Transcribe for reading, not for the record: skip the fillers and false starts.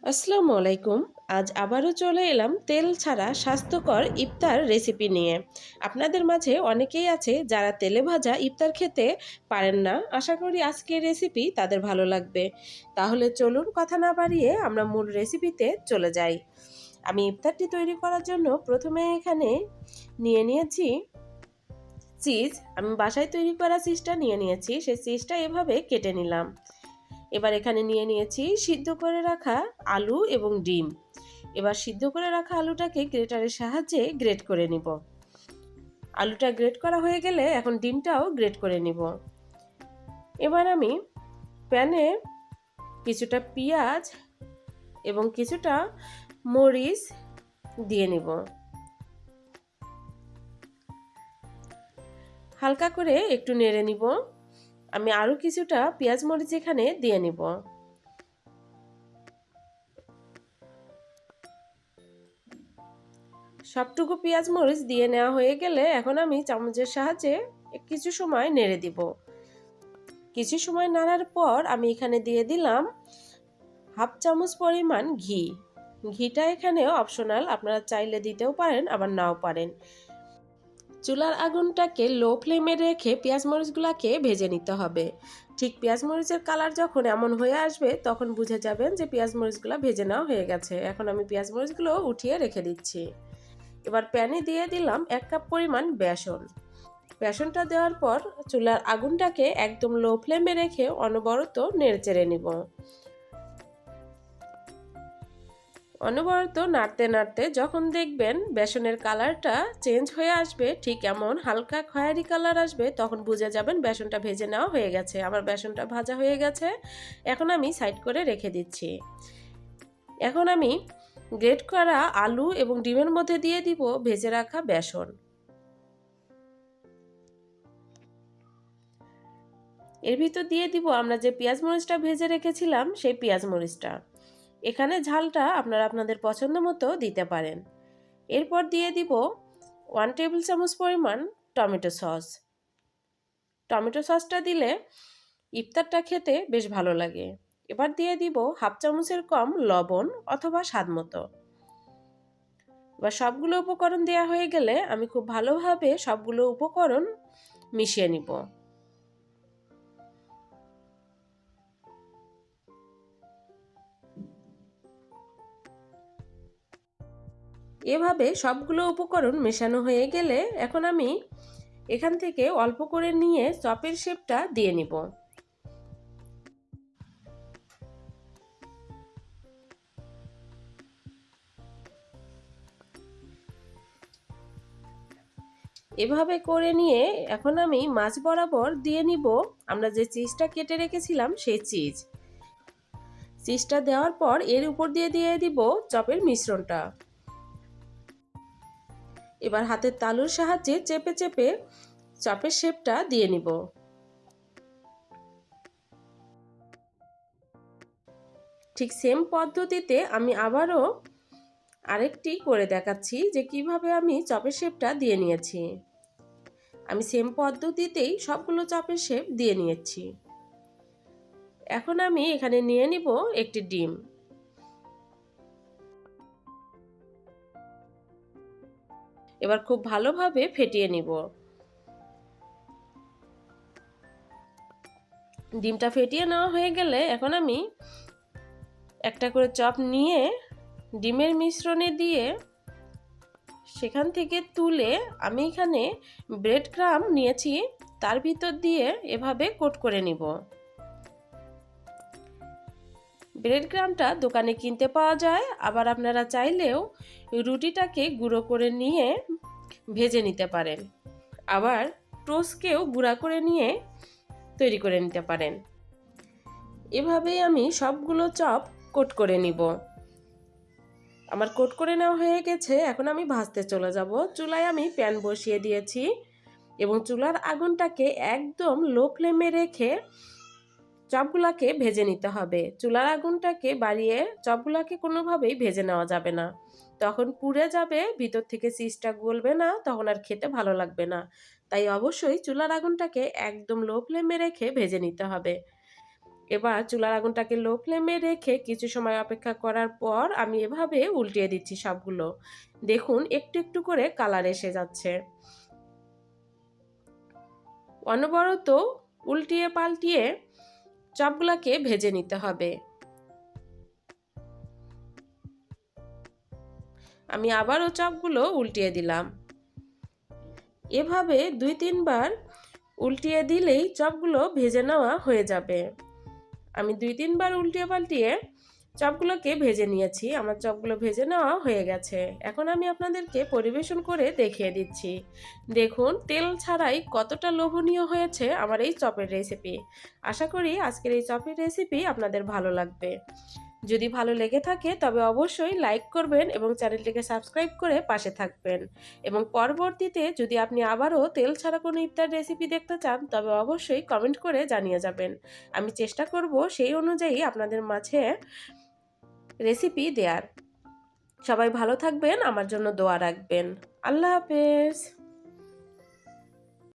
আসসালামু আলাইকুম। আজ আবারও চলে এলাম তেল ছাড়া স্বাস্থ্যকর ইফতার রেসিপি নিয়ে। আপনাদের মাঝে অনেকেই আছে যারা তেলে ভাজা ইফতার খেতে পারেন না। আশা করি আজকের রেসিপি তাদের ভালো লাগবে। তাহলে চলুন কথা না বাড়িয়ে আমরা মূল রেসিপিতে চলে যাই। আমি ইফতারটি তৈরি করার জন্য প্রথমে এখানে নিয়ে নিয়েছি চিজ। আমি বাসায় তৈরি করা চিজটা নিয়ে নিয়েছি। সেই চিজটা এভাবে কেটে নিলাম। এবার এখানে নিয়ে নিয়েছি সিদ্ধ করে রাখা আলু এবং ডিম। এবার সিদ্ধ করে রাখা আলুটাকে গ্রেটারের সাহায্যে গ্রেট করে নিব। আলুটা গ্রেট করা হয়ে গেলে এখন ডিমটাও গ্রেট করে নিব। এবার আমি প্যানে কিছুটা পেঁয়াজ এবং কিছুটা মরিচ দিয়ে নিব। হালকা করে একটু নেড়ে নিব। আমি আরও কিছুটা পেঁয়াজ মরিচ এখানে দিয়ে নিব। সবটুকু পেঁয়াজ মরিচ দিয়ে নেওয়া হয়ে গেলে এখন আমি চামচের সাহায্যে কিছু সময় নেড়ে দিব। কিছু সময় নাড়ার পর আমি এখানে দিয়ে দিলাম হাফ চামচ পরিমাণ ঘি। ঘিটা এখানে অপশনাল, আপনারা চাইলে দিতেও পারেন আবার নাও পারেন। চুলার আগুনটাকে লো ফ্লেমে রেখে পেঁয়াজ মরিচগুলোকে ভেজে নিতে হবে। ঠিক পেঁয়াজ মরিচের কালার যখন এমন হয়ে আসবে তখন বুঝে যাবেন যে পেঁয়াজ মরিচগুলো ভেজে নেওয়া হয়ে গেছে। এখন আমি পেঁয়াজ মরিচগুলো উঠিয়ে রেখে দিচ্ছি। এবার প্যানে দিয়ে দিলাম 1 কাপ পরিমাণ বেসন। বেসনটা দেওয়ার পর চুলার আগুনটাকে একদম লো ফ্লেমে রেখে অনবরত নেড়েচেড়ে নিব। অনবরত নাড়তে নাড়তে যখন দেখবেন বেসনের কালারটা চেঞ্জ হয়ে আসবে, ঠিক এমন হালকা খয়েরি কালার আসবে, তখন বুঝে যাবেন বেসনটা ভেজে নেওয়া হয়ে গেছে। আমার বেসনটা ভাজা হয়ে গেছে। এখন আমি সাইড করে রেখে দিচ্ছি। এখন আমি গ্রেট করা আলু এবং ডিমের মধ্যে দিয়ে দিব ভেজে রাখা বেসন। এর ভিতর দিয়ে দিব আমরা যে পেঁয়াজ মরিচটা ভেজে রেখেছিলাম সেই পেঁয়াজ মরিচটা। এখানে ঝালটা আপনারা আপনাদের পছন্দ মতো দিতে পারেন। এরপর দিয়ে দিব 1 টেবিল চামচ পরিমাণ টমেটো সস। টমেটো সসটা দিলে ইফতারটা খেতে বেশ ভালো লাগে। এবার দিয়ে দিব হাফ চামচের কম লবণ অথবা স্বাদ মতো। এবার সবগুলো উপকরণ দেওয়া হয়ে গেলে আমি খুব ভালোভাবে সবগুলো উপকরণ মিশিয়ে নিব। এভাবে সবগুলো উপকরণ মেশানো হয়ে গেলে এখন আমি এখান থেকে অল্প করে নিয়ে চপের শেপটা দিয়ে নিব। এভাবে করে নিয়ে এখন আমি মাছ বরাবর দিয়ে নিব আমরা যে চিজটা কেটে রেখেছিলাম সেই চিজটা দেওয়ার পর এর উপর দিয়ে দিয়ে দিব চপের মিশ্রণটা। এবার হাতের তালুর সাহায্যে চেপে চেপে চপের শেপটা দিয়ে নিব। ঠিক সেম পদ্ধতিতে আমি আবারও আরেকটি করে দেখাচ্ছি যে কিভাবে আমি চপের শেপটা দিয়ে নিয়েছি। আমি সেম পদ্ধতিতেই সবগুলো চপের শেপ দিয়ে নিয়েছি। এখন আমি এখানে নিয়ে নিব একটি ডিম। এবার খুব ভালোভাবে ফেটিয়ে নিব। ডিমটা ফেটিয়ে নেওয়া হয়ে গেলে এখন আমি একটা করে চপ নিয়ে ডিমের মিশ্রণে দিয়ে সেখান থেকে তুলে আমি এখানে ব্রেড ক্রাম্ব নিয়েছি, তার ভিতর দিয়ে এভাবে কোট করে নিব। ব্রেড ক্রাম্বটা দোকানে কিনতে পাওয়া যায়, আবার আপনারা চাইলেও রুটিটাকে গুঁড়ো করে নিয়ে ভেজে নিতে পারেন, আবার টোস্টকেও গুঁড়া করে নিয়ে তৈরি করে নিতে পারেন। এভাবেই আমি সবগুলো চপ কোট করে নিব। আমার কোট করে নেওয়া হয়ে গেছে। এখন আমি ভাজতে চলে যাব। চুলায় আমি প্যান বসিয়ে দিয়েছি এবং চুলার আগুনটাকে একদম লো ফ্লেমে রেখে চপগুলাকে ভেজে নিতে হবে। চুলার আগুনটাকে বাড়িয়ে চপগুলাকে কোনোভাবেই ভেজে নেওয়া যাবে না, তখন পুড়ে যাবে, ভিতর থেকে চিজটা গলবে না, তখন আর খেতে ভালো লাগবে না। তাই অবশ্যই চুলার আগুনটাকে একদম লো ফ্লেমে রেখে ভেজে নিতে হবে। এবার চুলার আগুনটাকে লো ফ্লেমে রেখে কিছু সময় অপেক্ষা করার পর আমি এভাবে উল্টিয়ে দিচ্ছি সবগুলো। দেখুন একটু একটু করে কালার এসে যাচ্ছে। অনবরত উল্টিয়ে পাল্টিয়ে চপগুলোকে ভেজে নিতে হবে। আমি আবারও চপগুলো উল্টিয়ে দিলাম। এভাবে 2-3 বার উল্টিয়ে দিলেই চপগুলো ভেজে নেওয়া হয়ে যাবে। আমি 2-3 বার উল্টিয়ে পাল্টিয়ে চপগুলোকে ভেজে নিয়েছি। আমার চপগুলো ভেজে নেওয়া হয়ে গেছে। এখন আমি আপনাদেরকে পরিবেশন করে দেখিয়ে দিচ্ছি। দেখুন তেল ছাড়াই কতটা লোভনীয় হয়েছে আমার এই চপের রেসিপি। আশা করি আজকের এই চপের রেসিপি আপনাদের ভালো লাগবে। যদি ভালো লেগে থাকে তবে অবশ্যই লাইক করবেন এবং চ্যানেলটিকে সাবস্ক্রাইব করে পাশে থাকবেন। এবং পরবর্তীতে যদি আপনি আবারও তেল ছাড়া কোনো ইফতার রেসিপি দেখতে চান তবে অবশ্যই কমেন্ট করে জানিয়ে যাবেন। আমি চেষ্টা করব সেই অনুযায়ী আপনাদের মাঝে রেসিপি দেয়ার। সবাই ভালো থাকবেন, আমার জন্য দোয়া রাখবেন। আল্লাহ হাফেজ।